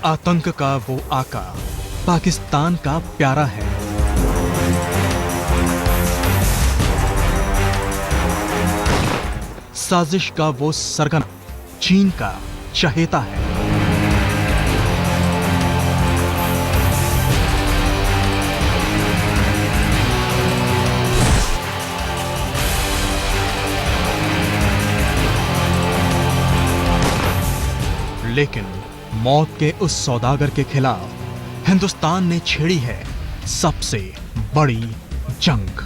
आतंक का वो आका पाकिस्तान का प्यारा है। साजिश का वो सरगना चीन का चहेता है। लेकिन मौत के उस सौदागर के खिलाफ हिंदुस्तान ने छेड़ी है सबसे बड़ी जंग।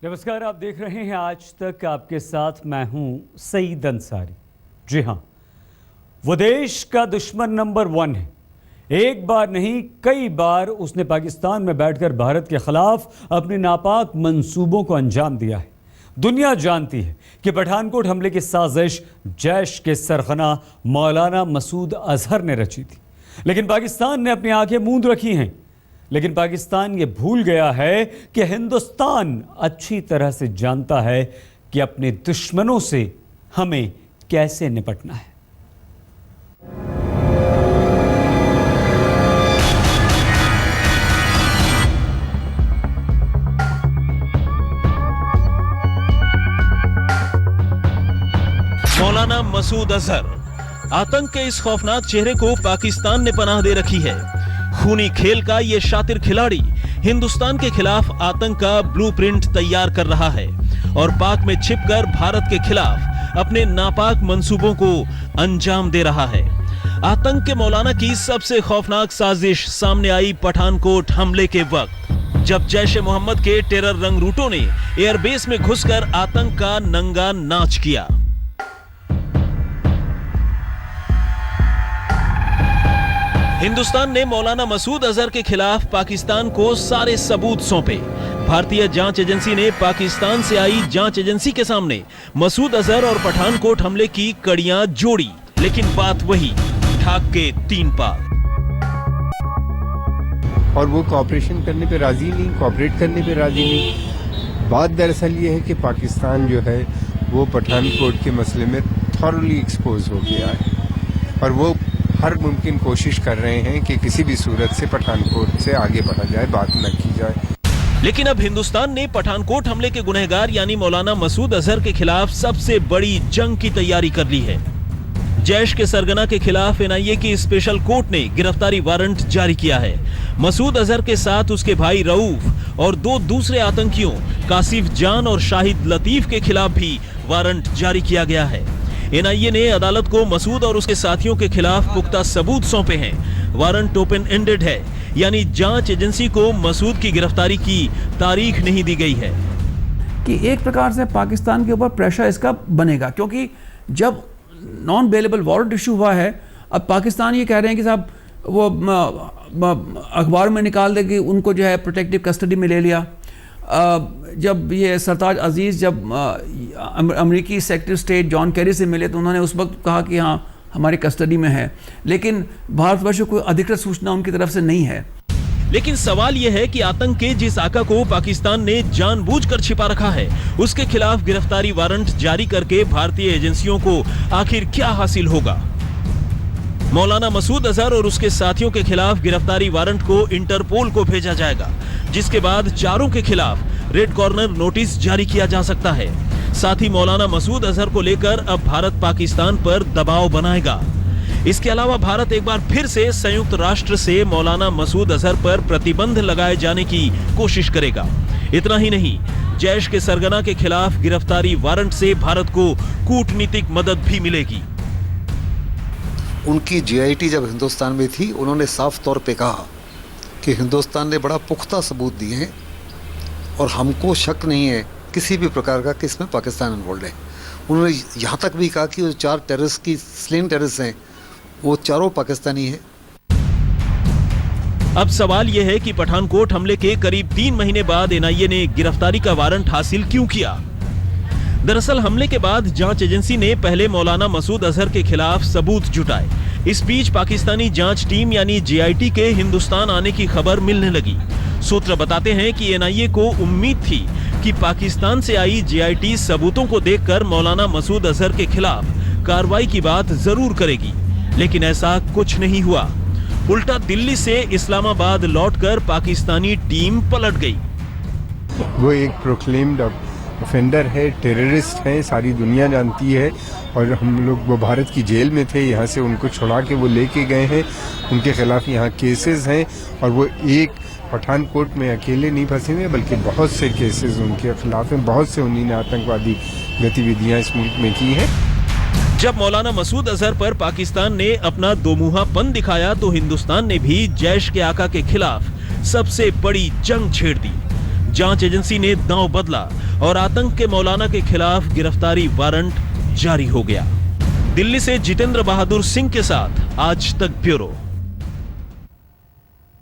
नमस्कार, आप देख रहे हैं आज तक। आपके साथ मैं हूं सईद अंसारी। जी हां, वो देश का दुश्मन नंबर 1 है। एक बार नहीं, कई बार उसने पाकिस्तान में बैठकर भारत के खिलाफ अपने नापाक मंसूबों को अंजाम दिया है। दुनिया जानती है कि पठानकोट हमले की साजिश जैश के सरगना मौलाना मसूद अजहर ने रची थी, लेकिन पाकिस्तान ने अपनी आंखें मूंद रखी हैं। लेकिन पाकिस्तान ये भूल गया है कि हिंदुस्तान अच्छी तरह से जानता है कि अपने दुश्मनों से हमें कैसे निपटना है। मौलाना मसूद अजहर, आतंक के इस खौफनाक चेहरे को पाकिस्तान ने पनाह दे रखी है। खूनी खेल का ये शातिर खिलाड़ी हिंदुस्तान के खिलाफ आतंक का ब्लूप्रिंट तैयार कर रहा है और पाक में छिपकर भारत के खिलाफ अपने नापाक मंसूबों को अंजाम दे रहा है। आतंक के मौलाना की सबसे खौफनाक साजिश सामने आई पठानकोट हमले के वक्त, जब जैश-ए मोहम्मद के टेरर रंगरूटों ने एयरबेस में घुसकर आतंक का नंगा नाच किया। हिंदुस्तान ने मौलाना मसूद अजहर के खिलाफ पाकिस्तान को सारे सबूत सौंपे। भारतीय जांच एजेंसी ने पाकिस्तान से आई जांच एजेंसी के सामने मसूद अजहर और पठानकोट हमले की कड़ियां जोड़ी, लेकिन बात वही, ठाक के 3 पार। और वो कोऑपरेशन करने पे राजी नहीं, कोऑपरेट करने पे राजी नहीं। बात दरअसल ये है कि पाकिस्तान जो है वो पठानकोट के मसले में थॉरली एक्सपोज हो गया है और वो हर मुमकिन कोशिश कर रहे हैं कि किसी भी सूरत से पठानकोट से आगे बढ़ा जाए, बात न की जाए। लेकिन अब हिंदुस्तान ने पठानकोट हमले के गुनहगार यानी मौलाना मसूद अजहर के खिलाफ सबसे बड़ी जंग की तैयारी कर ली है। जैश के सरगना के खिलाफ एनआईए की स्पेशल कोर्ट ने गिरफ्तारी वारंट जारी किया है। मसूद अजहर के साथ उसके भाई रऊफ और 2 दूसरे आतंकियों कासिफ जान और शाहिद लतीफ के खिलाफ भी वारंट जारी किया गया है। एनआईए ने अदालत को मसूद और उसके साथियों के खिलाफ पुख्ता सबूत सौंपे हैं। वारंट ओपन एंडेड है, यानी जांच एजेंसी को मसूद की गिरफ्तारी की तारीख नहीं दी गई है। कि एक प्रकार से पाकिस्तान के ऊपर प्रेशर इसका बनेगा, क्योंकि जब नॉन बेलेबल वारंट इशू हुआ है, अब पाकिस्तान ये कह रहे हैं कि साहब वो अखबार में निकाल दे कि उनको जो है प्रोटेक्टिव कस्टडी में ले लिया। जब ये सरताज अजीज़ जब अमेरिकी सेक्रेटरी स्टेट जॉन कैरी से मिले तो उन्होंने उस वक्त कहा कि हाँ हमारी कस्टडी में है, लेकिन भारतवर्ष को कोई अधिकृत सूचना उनकी तरफ से नहीं है। लेकिन सवाल यह है कि आतंक के जिस आका को पाकिस्तान ने जानबूझकर छिपा रखा है, उसके खिलाफ गिरफ्तारी वारंट जारी करके भारतीय एजेंसियों को आखिर क्या हासिल होगा। मौलाना मसूद अजहर और उसके साथियों के खिलाफ गिरफ्तारी वारंट को इंटरपोल को भेजा जाएगा, जिसके बाद चारों के खिलाफ रेड कॉर्नर नोटिस जारी किया जा सकता है। साथ ही मौलाना मसूद अजहर को लेकर अब भारत पाकिस्तान पर दबाव बनाएगा। इसके अलावा भारत एक बार फिर से संयुक्त राष्ट्र से मौलाना मसूद अजहर पर प्रतिबंध लगाए जाने की कोशिश करेगा। इतना ही नहीं, जैश के सरगना के खिलाफ गिरफ्तारी वारंट से भारत को कूटनीतिक मदद भी मिलेगी। उनकी जीआईटी जब हिंदुस्तान में थी, उन्होंने साफ तौर पे कहा कि हिंदुस्तान ने बड़ा पुख्ता सबूत दिए हैं और हमको शक नहीं है किसी भी प्रकार का कि इसमें पाकिस्तान इन्वॉल्व है। उन्होंने यहाँ तक भी कहा कि वो 4 टेररिस्ट की स्लेन टेररिस्ट हैं, वो चारों पाकिस्तानी हैं। अब सवाल यह है कि पठानकोट हमले के करीब 3 महीने बाद एनआईए ने गिरफ्तारी का वारंट हासिल क्यों किया। दरअसल हमले के बाद जांच एजेंसी ने पहले मौलाना मसूद अजहर के खिलाफ सबूत जुटाए। इस बीच पाकिस्तानी जांच टीम यानी जेआईटी के हिंदुस्तान आने की खबर मिलने लगी। सूत्र बताते हैं कि एनआईए को उम्मीद थी कि पाकिस्तान से आई जेआईटी सबूतों को देखकर मौलाना मसूद अजहर के खिलाफ कार्रवाई की बात जरूर करेगी, लेकिन ऐसा कुछ नहीं हुआ। उल्टा दिल्ली से इस्लामाबाद लौटकर पाकिस्तानी टीम पलट गई। वो एक प्रोक्लेम्ड ऑफेंडर है, टेररिस्ट है, सारी दुनिया जानती है। और हम लोग वो भारत की जेल में थे, यहाँ से उनको छुड़ा के वो लेके गए हैं। उनके खिलाफ यहाँ केसेस हैं और वो एक पठानकोट में अकेले नहीं फंसे हुए बल्कि बहुत से केसेस उनके खिलाफ हैं। बहुत से उन्हीं ने आतंकवादी गतिविधियाँ इस मुल्क में की हैं। जब मौलाना मसूद अजहर पर पाकिस्तान ने अपना दोमुहापन दिखाया तो हिंदुस्तान ने भी जैश के आका के खिलाफ सबसे बड़ी जंग छेड़ दी। जांच एजेंसी ने दांव बदला और आतंक के मौलाना के खिलाफ गिरफ्तारी वारंट जारी हो गया। दिल्ली से जितेंद्र बहादुर सिंह के साथ आज तक ब्यूरो।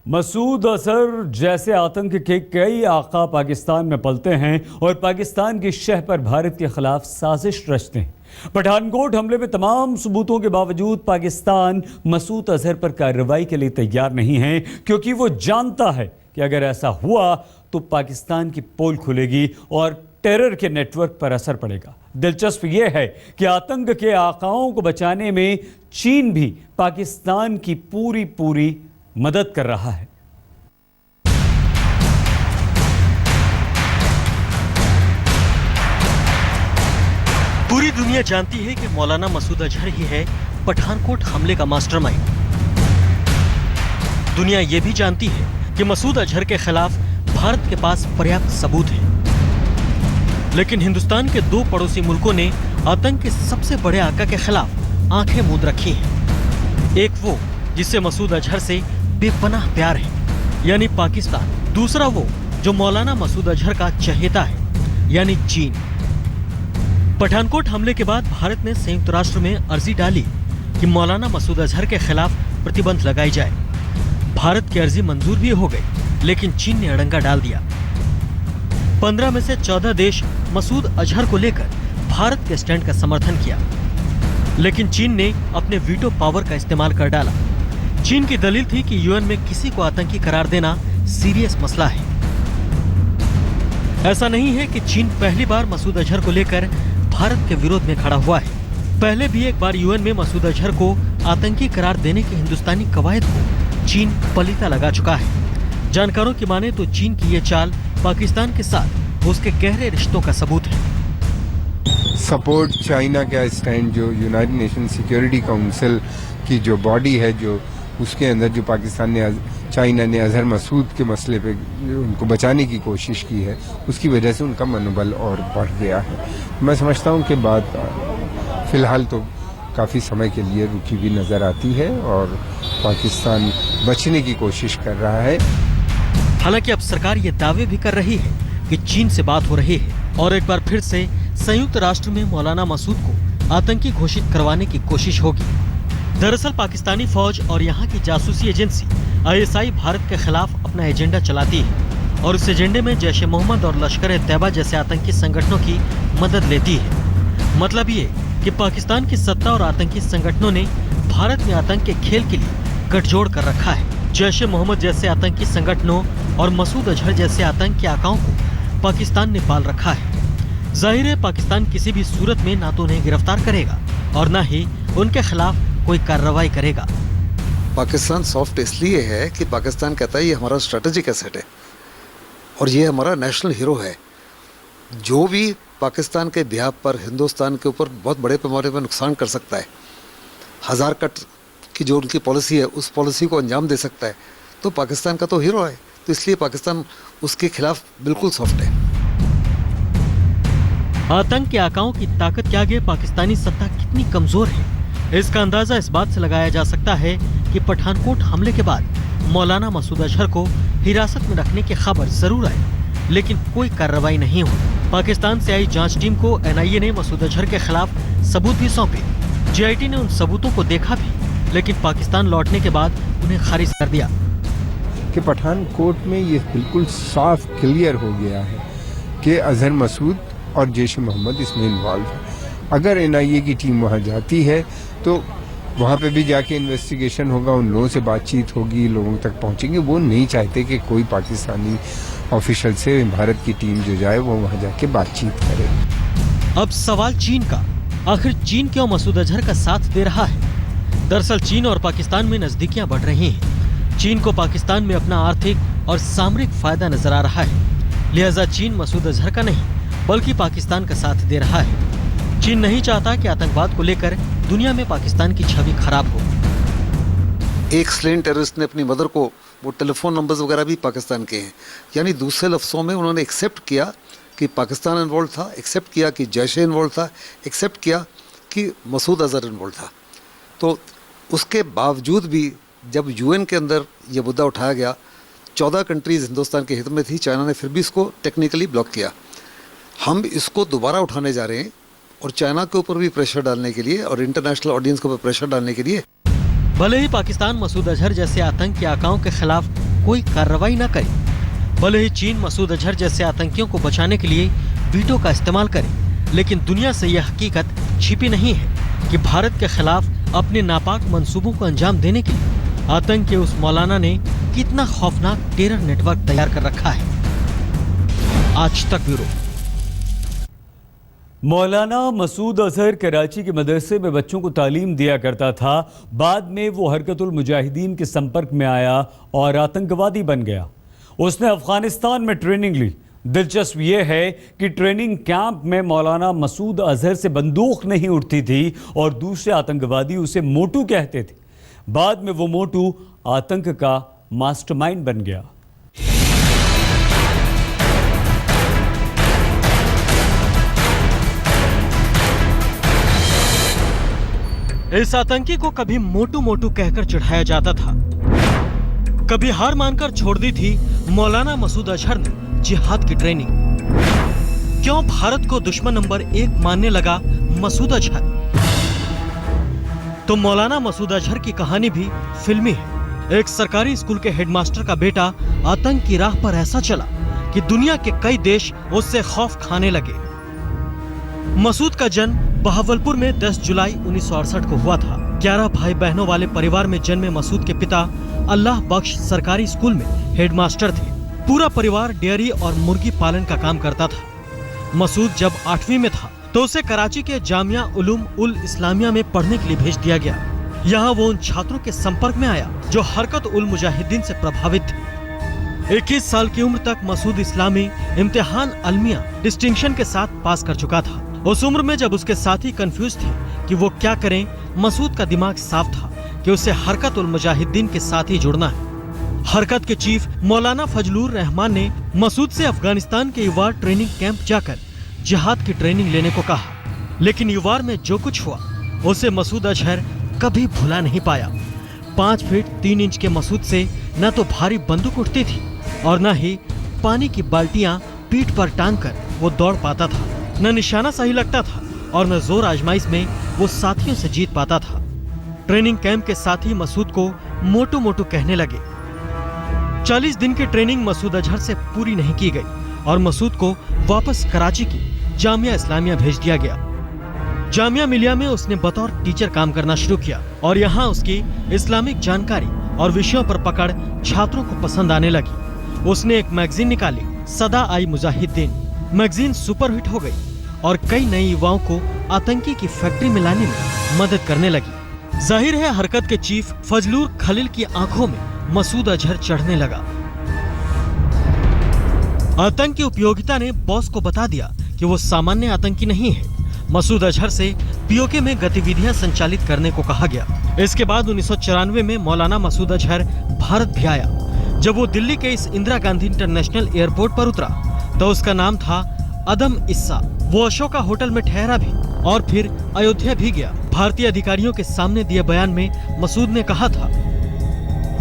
मसूद अजहर जैसे आतंक के कई आका पाकिस्तान में पलते हैं और पाकिस्तान की शह पर भारत के खिलाफ साजिश रचते हैं। पठानकोट हमले में तमाम सबूतों के बावजूद पाकिस्तान मसूद अजहर पर कार्रवाई के लिए तैयार नहीं है, क्योंकि वो जानता है कि अगर ऐसा हुआ तो पाकिस्तान की पोल खुलेगी और टेरर के नेटवर्क पर असर पड़ेगा। दिलचस्प यह है कि आतंक के आकाओं को बचाने में चीन भी पाकिस्तान की पूरी मदद कर रहा है। पूरी दुनिया जानती है कि मौलाना मसूद अजहर ही है पठानकोट हमले का मास्टरमाइंड। दुनिया यह भी जानती है कि मसूद अजहर के खिलाफ भारत के पास पर्याप्त सबूत है। लेकिन हिंदुस्तान के दो पड़ोसी मुल्कों ने आतंक के सबसे बड़े आका के खिलाफ आंखें मूंद रखी हैं। एक वो जिससे मसूद अजहर से बेपनाह प्यार है, यानी पाकिस्तान। दूसरा वो जो मौलाना मसूद अजहर का चहेता है, यानी चीन। पठानकोट हमले के बाद भारत ने संयुक्त राष्ट्र में अर्जी डाली कि मौलाना मसूद अजहर के खिलाफ प्रतिबंध लगाई जाए। भारत की अर्जी मंजूर भी हो गई, लेकिन चीन ने अड़ंगा डाल दिया। 15 में से 14 देश मसूद अजहर को लेकर भारत के स्टैंड का समर्थन किया, लेकिन चीन ने अपने वीटो पावर का इस्तेमाल कर डाला। चीन की दलील थी कि यूएन में किसी को आतंकी करार देना सीरियस मसला है। ऐसा नहीं है कि चीन पहली बार मसूद अजहर को लेकर भारत के विरोध में खड़ा हुआ है। पहले भी एक बार यूएन में मसूद अजहर को आतंकी करार देने की हिंदुस्तानी कवायद को चीन पलीता लगा चुका है। जानकारों की माने तो चीन की ये चाल पाकिस्तान के साथ उसके गहरे रिश्तों का सबूत है। सपोर्ट चाइना का स्टैंड, जो यूनाइटेड नेशन सिक्योरिटी काउंसिल की जो बॉडी है, जो उसके अंदर जो पाकिस्तान ने चाइना ने अजहर मसूद के मसले पे उनको बचाने की कोशिश की है, उसकी वजह से उनका मनोबल और बढ़ गया है। मैं समझता हूँ कि बात फिलहाल तो काफ़ी समय के लिए रुकी हुई नज़र आती है और पाकिस्तान बचने की कोशिश कर रहा है। हालांकि अब सरकार ये दावे भी कर रही है कि चीन से बात हो रही है और एक बार फिर से संयुक्त राष्ट्र में मौलाना मसूद को आतंकी घोषित करवाने की कोशिश होगी। दरअसल पाकिस्तानी फौज और यहाँ की जासूसी एजेंसी आईएसआई भारत के खिलाफ अपना एजेंडा चलाती है और इस एजेंडे में जैश ए मोहम्मद और लश्कर-ए-तैयबा जैसे आतंकी संगठनों की मदद लेती है। मतलब ये कि पाकिस्तान की सत्ता और आतंकी संगठनों ने भारत में आतंक के खेल के लिए गठजोड़ कर रखा है। जैश ए मोहम्मद जैसे आतंकी संगठनों और मसूद अजहर जैसे आतंक के आकाओं को पाकिस्तान ने पाल रखा है। जाहिर है पाकिस्तान किसी भी सूरत में ना तो उन्हें गिरफ्तार करेगा और न ही उनके खिलाफ कोई कार्रवाई करेगा। पाकिस्तान सॉफ्ट इसलिए है कि पाकिस्तान कहता है ये हमारा स्ट्रेटेजिक एसेट है और ये हमारा नेशनल हीरो है। जो भी पाकिस्तान के बिहाफ पर हिंदुस्तान के ऊपर बहुत बड़े पैमाने पर नुकसान कर सकता है, हज़ार कट की जो उनकी पॉलिसी है उस पॉलिसी को अंजाम दे सकता है, तो पाकिस्तान का तो हीरो है। तो इसलिए पाकिस्तान उसके खिलाफ बिल्कुल सॉफ्ट है। आतंक के आकाओं की ताकत के आगे पाकिस्तानी सत्ता कितनी कमजोर है, इसका अंदाजा इस बात से लगाया जा सकता है कि पठानकोट हमले के बाद मौलाना मसूद अजहर को हिरासत में रखने की खबर जरूर आई, लेकिन कोई कार्रवाई नहीं हुई। पाकिस्तान से आई जांच टीम को एनआईए ने मसूद अजहर के खिलाफ सबूत भी सौंपे। जेआईटी ने उन सबूतों को देखा भी, लेकिन पाकिस्तान लौटने के बाद उन्हें खारिज कर दिया। कि पठानकोट में ये बिल्कुल साफ क्लियर हो गया है कि अजहर मसूद और जैश मोहम्मद इसमें इन्वॉल्व है। अगर NIA की टीम वहाँ जाती है तो वहाँ पे भी जाके इन्वेस्टिगेशन होगा, उन लोगों से बातचीत होगी, लोगों तक पहुँचेंगे। वो नहीं चाहते कि कोई पाकिस्तानी ऑफिशियल से भारत की टीम जो जाए वो वहाँ जाके बातचीत करे। अब सवाल चीन का, आखिर चीन क्यों मसूद अजहर का साथ दे रहा है? दरअसल चीन और पाकिस्तान में नजदीकियां बढ़ रही हैं। चीन को पाकिस्तान में अपना आर्थिक और सामरिक फायदा नजर आ रहा है, लिहाजा चीन मसूद अजहर का नहीं बल्कि पाकिस्तान का साथ दे रहा है। चीन नहीं चाहता कि आतंकवाद को लेकर दुनिया में पाकिस्तान की छवि खराब हो। एक स्लेन टेररिस्ट ने अपनी मदर को, वो टेलीफोन नंबर्स वगैरह भी पाकिस्तान के हैं, यानी दूसरे लफ्ज़ों में उन्होंने एक्सेप्ट किया कि पाकिस्तान इन्वॉल्व था, एक्सेप्ट किया कि जैश इन्वॉल्व था, एक्सेप्ट किया कि मसूद अजहर इन्वॉल्व था। तो उसके बावजूद भी जब UN के अंदर ये मुद्दा उठाया गया, 14 कंट्रीज़ हिंदुस्तान के हित में थी, चाइना ने फिर भी इसको टेक्निकली ब्लॉक किया। हम इसको दोबारा उठाने जा रहे हैं और चाइना के ऊपर भी प्रेशर डालने के लिए और इंटरनेशनल ऑडियंस के ऊपर प्रेशर डालने के लिए। भले ही पाकिस्तान मसूद अजहर जैसे आतंकी आकाओं के खिलाफ कोई कार्रवाई न करे, भले ही चीन मसूद अजहर जैसे आतंकियों को बचाने के लिए वीटो का इस्तेमाल करे, लेकिन दुनिया से यह हकीकत छिपी नहीं है कि भारत के खिलाफ अपने नापाक मंसूबों को अंजाम देने के लिए आतंक के उस मौलाना ने कितना खौफनाक टेरर नेटवर्क तैयार कर रखा है। आज तक ब्यूरो। मौलाना मसूद अजहर कराची के मदरसे में बच्चों को तालीम दिया करता था। बाद में वो हरकतुल मुजाहिदीन के संपर्क में आया और आतंकवादी बन गया। उसने अफगानिस्तान में ट्रेनिंग ली। दिलचस्प यह है कि ट्रेनिंग कैंप में मौलाना मसूद अजहर से बंदूक नहीं उठती थी और दूसरे आतंकवादी उसे मोटू कहते थे। बाद में वो मोटू आतंक का मास्टरमाइंड बन गया। इस आतंकी को कभी मोटू मोटू कहकर चिढ़ाया जाता था। कभी हार मानकर छोड़ दी थी मौलाना मसूद अजहर ने जिहाद की ट्रेनिंग। क्यों भारत को दुश्मन नंबर 1 मानने लगा मसूद अजहर? तो मौलाना मसूद अजहर की कहानी भी फिल्मी है। एक सरकारी स्कूल के हेडमास्टर का बेटा आतंक की राह पर ऐसा चला कि दुनिया के कई देश उससे खौफ खाने लगे। मसूद का जन्म बहावलपुर में 10 जुलाई 1968 को हुआ था। 11 भाई बहनों वाले परिवार में जन्मे मसूद के पिता अल्लाह बख्श सरकारी स्कूल में हेडमास्टर थे। पूरा परिवार डेयरी और मुर्गी पालन का काम करता था। मसूद जब 8वीं में था तो उसे कराची के जामिया उलूम उल इस्लामिया में पढ़ने के लिए भेज दिया गया। यहाँ वो उन छात्रों के संपर्क में आया जो हरकत उल मुजाहिदीन से प्रभावित थे। 21 साल की उम्र तक मसूद इस्लामी इम्तिहान अलमिया डिस्टिंक्शन के साथ पास कर चुका था। उस उम्र में जब उसके साथी कंफ्यूज थे कि वो क्या करें, मसूद का दिमाग साफ था कि उसे हरकत उल मुजाहिदीन के साथ ही जुड़ना है। हरकत के चीफ मौलाना फजलुर रहमान ने मसूद से अफगानिस्तान के युवा ट्रेनिंग कैंप जाकर जिहाद की ट्रेनिंग लेने को कहा। लेकिन युवार में जो कुछ हुआ उसे मसूद अजहर कभी भुला नहीं पाया। 5 फीट 3 इंच के मसूद से न तो भारी बंदूक उठती थी और न ही पानी की बाल्टियां पीठ पर टांग कर वो दौड़ पाता था। न निशाना सही लगता था और न जोर आजमाइश में वो साथियों से जीत पाता था। ट्रेनिंग कैंप के साथी मसूद को मोटू मोटू कहने लगे। 40 दिन की ट्रेनिंग मसूद अजहर से पूरी नहीं की गई और मसूद को वापस कराची की जामिया इस्लामिया भेज दिया गया। जामिया मिलिया में उसने बतौर टीचर काम करना शुरू किया और यहाँ उसकी इस्लामिक जानकारी और विषयों पर पकड़ छात्रों को पसंद आने लगी। उसने एक मैगजीन निकाली, सदा आई मुजाहिदीन। मैगजीन सुपरहिट हो गई और कई नए युवाओं को आतंकी की फैक्ट्री में लाने में मदद करने लगी। जाहिर है हरकत के चीफ फजलुर खलील की आंखों में मसूद अजहर चढ़ने लगा। आतंक की उपयोगिता ने बॉस को बता दिया कि वो सामान्य आतंकी नहीं है। मसूद अजहर से पीओके में गतिविधियां संचालित करने को कहा गया। इसके बाद 1994 में मौलाना मसूद अजहर भारत भी आया। जब वो दिल्ली के इस इंदिरा गांधी इंटरनेशनल एयरपोर्ट पर उतरा तो उसका नाम था अदम इस्सा। वो अशोका होटल में ठहरा भी और फिर अयोध्या भी गया। भारतीय अधिकारियों के सामने दिए बयान में मसूद ने कहा था,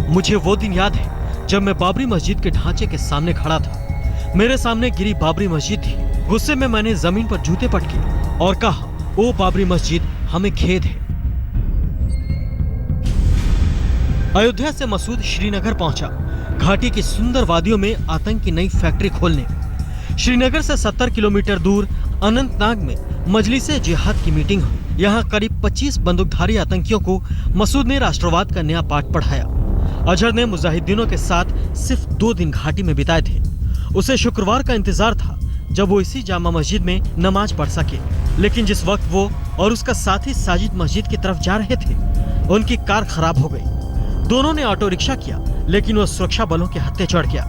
मुझे वो दिन याद है जब मैं बाबरी मस्जिद के ढांचे के सामने खड़ा था। मेरे सामने गिरी बाबरी मस्जिद थी। गुस्से में मैंने जमीन पर जूते पटके और कहा, ओ बाबरी मस्जिद, हमें खेद है। अयोध्या से मसूद श्रीनगर पहुंचा, घाटी की सुंदर वादियों में आतंक की नई फैक्ट्री खोलने। श्रीनगर से 70 किलोमीटर दूर अनंतनाग में मजलिस-ए जिहाद की मीटिंग हुई। यहाँ करीब 25 बंदूकधारी आतंकियों को मसूद ने राष्ट्रवाद का नया पाठ पढ़ाया। अजहर ने मुजाहिदीनों के साथ सिर्फ 2 दिन घाटी में बिताए थे। उसे शुक्रवार का इंतजार था जब वो इसी जामा मस्जिद में नमाज पढ़ सके, लेकिन जिस वक्त वो और उसका साथी साजिद मस्जिद की तरफ जा रहे थे, उनकी कार खराब हो गई। दोनों ने ऑटो रिक्शा किया, लेकिन वो सुरक्षा बलों के हत्थे चढ़ गया।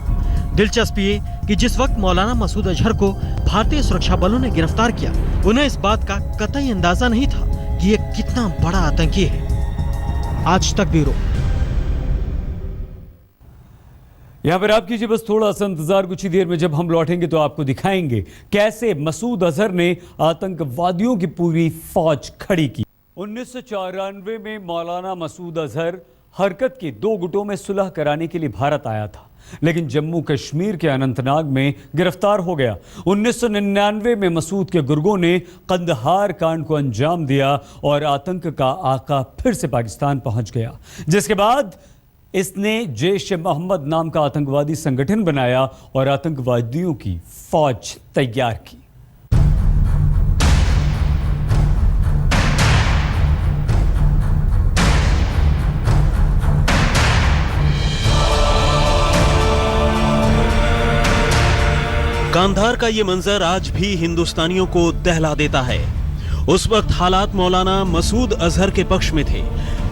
दिलचस्प ये कि जिस वक्त मौलाना मसूद अजहर को भारतीय सुरक्षा बलों ने गिरफ्तार किया, उन्हें इस बात का कतई अंदाजा नहीं था कि ये कितना बड़ा आतंकी है। आज तक ब्यूरो। यहाँ पर आप कीजिए बस थोड़ा सा इंतजार। कुछ ही देर में जब हम लौटेंगे तो आपको दिखाएंगे कैसे मसूद अजहर ने आतंकवादियों की पूरी फौज खड़ी की। 1994 में मौलाना मसूद अजहर हरकत के 2 गुटों में सुलह कराने के लिए भारत आया था, लेकिन जम्मू कश्मीर के अनंतनाग में गिरफ्तार हो गया। 1999 में मसूद के गुर्गों ने कंदहार कांड को अंजाम दिया और आतंक का आका फिर से पाकिस्तान पहुंच गया, जिसके बाद इसने जैश-ए-मोहम्मद नाम का आतंकवादी संगठन बनाया और आतंकवादियों की फौज तैयार की। कांधार का ये मंजर आज भी हिंदुस्तानियों को दहला देता है। उस वक्त हालात मौलाना मसूद अजहर के पक्ष में थे,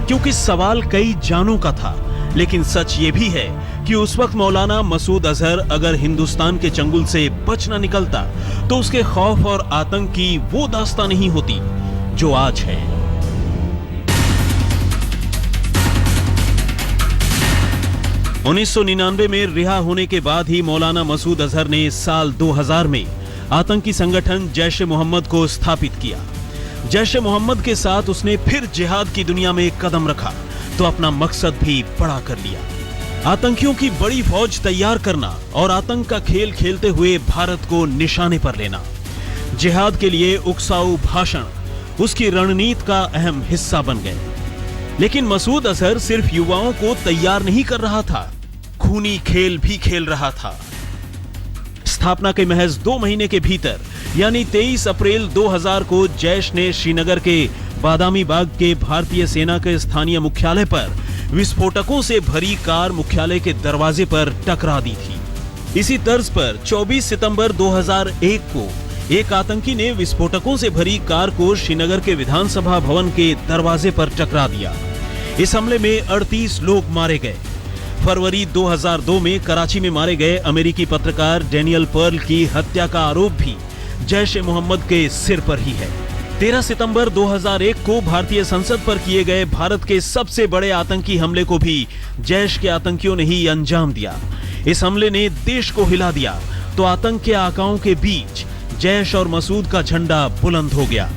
क्योंकि सवाल कई जानों का था। लेकिन सच ये भी है कि उस वक्त मौलाना मसूद अजहर अगर हिंदुस्तान के चंगुल से बच न निकलता तो उसके खौफ और आतंक की वो दास्तां नहीं होती जो आज है। उन्नीस 1999 में रिहा होने के बाद ही मौलाना मसूद अजहर ने साल 2000 में आतंकी संगठन जैश-ए-मोहम्मद को स्थापित किया। जैश-ए-मोहम्मद के साथ उसने फिर जिहाद की दुनिया में कदम रखा तो अपना मकसद भी बड़ा कर लिया। आतंकियों की बड़ी फौज तैयार करना और आतंक का खेल खेलते हुए भारत को निशाने पर लेना। जिहाद के लिए उकसाऊ भाषण उसकी रणनीति का अहम हिस्सा बन गए। लेकिन मसूद अजहर सिर्फ युवाओं को तैयार नहीं कर रहा था, खूनी खेल भी खेल रहा था। स्थापना के महज 2 महीने के भीतर यानी 23 अप्रैल 2000 को जैश ने श्रीनगर के बादामी बाग के भारतीय सेना के स्थानीय मुख्यालय पर विस्फोटकों से भरी कार मुख्यालय के दरवाजे पर टकरा दी थी। इसी तर्ज पर 24 सितंबर 2001 को एक आतंकी ने विस्फोटकों से भरी कार को श्रीनगर के विधानसभा भवन के दरवाजे पर टकरा दिया। इस हमले में 38 लोग मारे गए। फरवरी 2002 में कराची में मारे गए अमेरिकी पत्रकार डेनियल पर्ल की हत्या का आरोप भी जैश-ए-मोहम्मद के सिर पर ही है। 13 सितंबर 2001 को भारतीय संसद पर किए गए भारत के सबसे बड़े आतंकी हमले को भी जैश के आतंकियों ने ही अंजाम दिया। इस हमले ने देश को हिला दिया तो आतंक के आकाओं के बीच जैश और मसूद का झंडा बुलंद हो गया।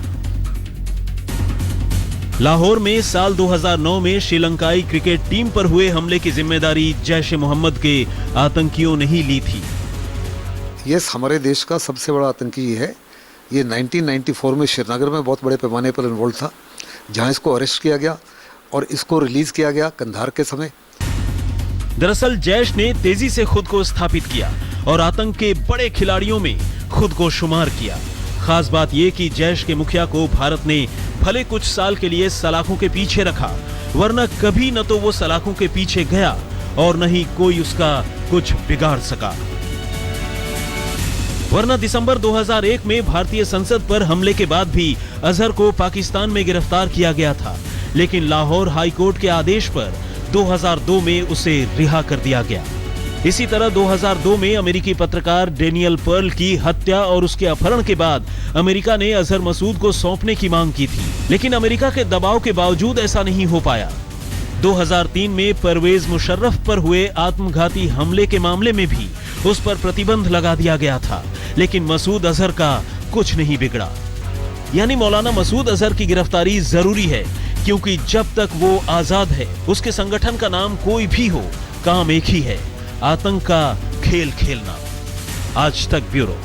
लाहौर में साल 2009 में श्रीलंकाई क्रिकेट टीम पर हुए हमले की जिम्मेदारी जैश-ए-मोहम्मद के आतंकियों ने ही ली थी। यस, हमारे देश का सबसे बड़ा आतंकी ये है। ये 1994 में श्रीनगर में बहुत बड़े पैमाने पर इन्वॉल्व था, जहां इसको अरेस्ट किया गया और इसको रिलीज किया गया कंधार के समय। दरअसल जैश ने तेजी से खुद को स्थापित किया और आतंक के बड़े खिलाड़ियों में खुद को शुमार किया। खास बात यह कि जैश के मुखिया को भारत ने भले कुछ साल के लिए सलाखों के पीछे रखा, वरना कभी न तो वो सलाखों के पीछे गया और न ही कोई उसका कुछ बिगाड़ सका। वरना दिसंबर 2001 में भारतीय संसद पर हमले के बाद भी अजहर को पाकिस्तान में गिरफ्तार किया गया था, लेकिन लाहौर हाई कोर्ट के आदेश पर 2002 में उसे रिहा कर दिया गया। इसी तरह 2002 में अमेरिकी पत्रकार डेनियल पर्ल की हत्या और उसके अपहरण के बाद अमेरिका ने अजहर मसूद को सौंपने की मांग की थी, लेकिन अमेरिका के दबाव के बावजूद ऐसा नहीं हो पाया। 2003 में परवेज मुशर्रफ पर हुए आत्मघाती हमले के मामले में भी उस पर प्रतिबंध लगा दिया गया था, लेकिन मसूद अजहर का कुछ नहीं बिगड़ा। यानी मौलाना मसूद अजहर की गिरफ्तारी जरूरी है, क्योंकि जब तक वो आजाद है उसके संगठन का नाम कोई भी हो, काम एक ही है, आतंक का खेल खेलना। आज तक ब्यूरो।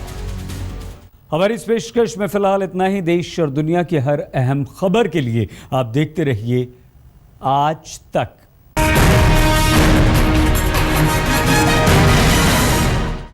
हमारी इस पेशकश में फिलहाल इतना ही। देश और दुनिया की हर अहम खबर के लिए आप देखते रहिए आज तक।